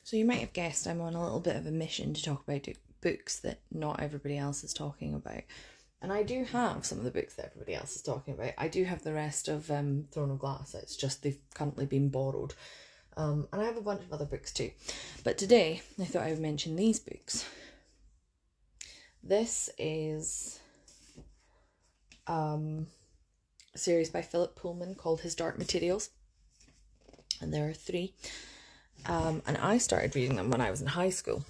So you might have guessed I'm on a little bit of a mission to talk about books that not everybody else is talking about. And I do have some of the books that everybody else is talking about. I do have the rest of Throne of Glass. It's just they've currently been borrowed. And I have a bunch of other books too. But today, I thought I would mention these books. This is a series by Philip Pullman called His Dark Materials. And there are 3. And I started reading them when I was in high school.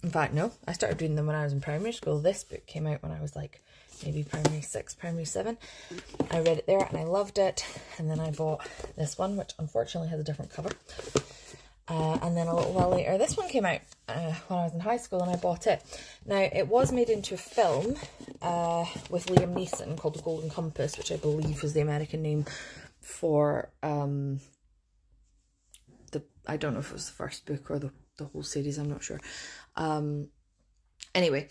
In fact, no, I started reading them when I was in primary school. This book came out when I was like maybe primary 6, primary 7. I read it there and I loved it. And then I bought this one, which unfortunately has a different cover. And then a little while later, this one came out when I was in high school and I bought it. Now, it was made into a film with Liam Neeson called The Golden Compass, which I believe was the American name for I don't know if it was the first book or the whole series, I'm not sure. Anyway,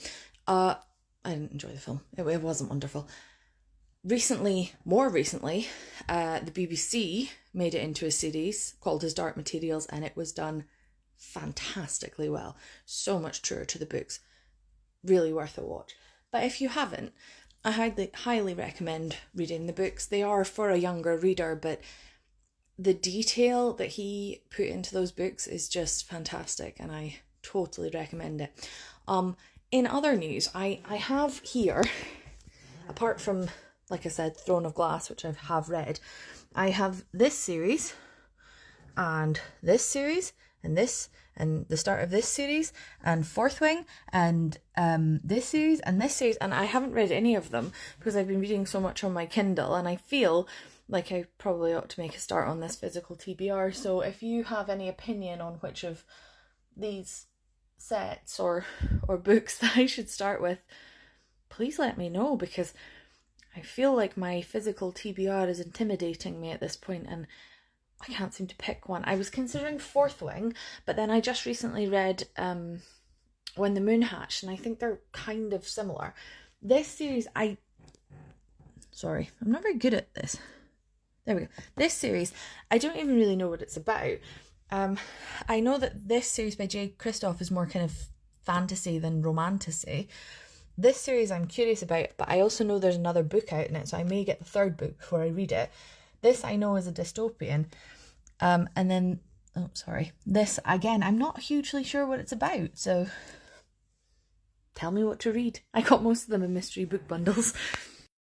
I didn't enjoy the film. It wasn't wonderful. More recently, the BBC made it into a series called His Dark Materials, and it was done fantastically well. So much truer to the books. Really worth a watch. But if you haven't, I highly recommend reading the books. They are for a younger reader, but the detail that he put into those books is just fantastic, and I totally recommend it. In other news, I have here, apart from, like I said, Throne of Glass, which I have read, I have this series, and this series, and this, and the start of this series, and Fourth Wing, and this series, and this series, and I haven't read any of them because I've been reading so much on my Kindle, and I feel like I probably ought to make a start on this physical TBR. So if you have any opinion on which of these sets or books that I should start with, please let me know, because I feel like my physical TBR is intimidating me at this point and I can't seem to pick one. I was considering Fourth Wing, but then I just recently read When the Moon Hatched, and I think they're kind of similar. This series, I'm not very good at this. There we go. This series, I don't even really know what it's about. I know that this series by Jay Kristoff is more kind of fantasy than romantasy. This series I'm curious about, but I also know there's another book out in it, so I may get the 3rd book before I read it. This I know is a dystopian. And then, this, again, I'm not hugely sure what it's about, so tell me what to read. I got most of them in mystery book bundles.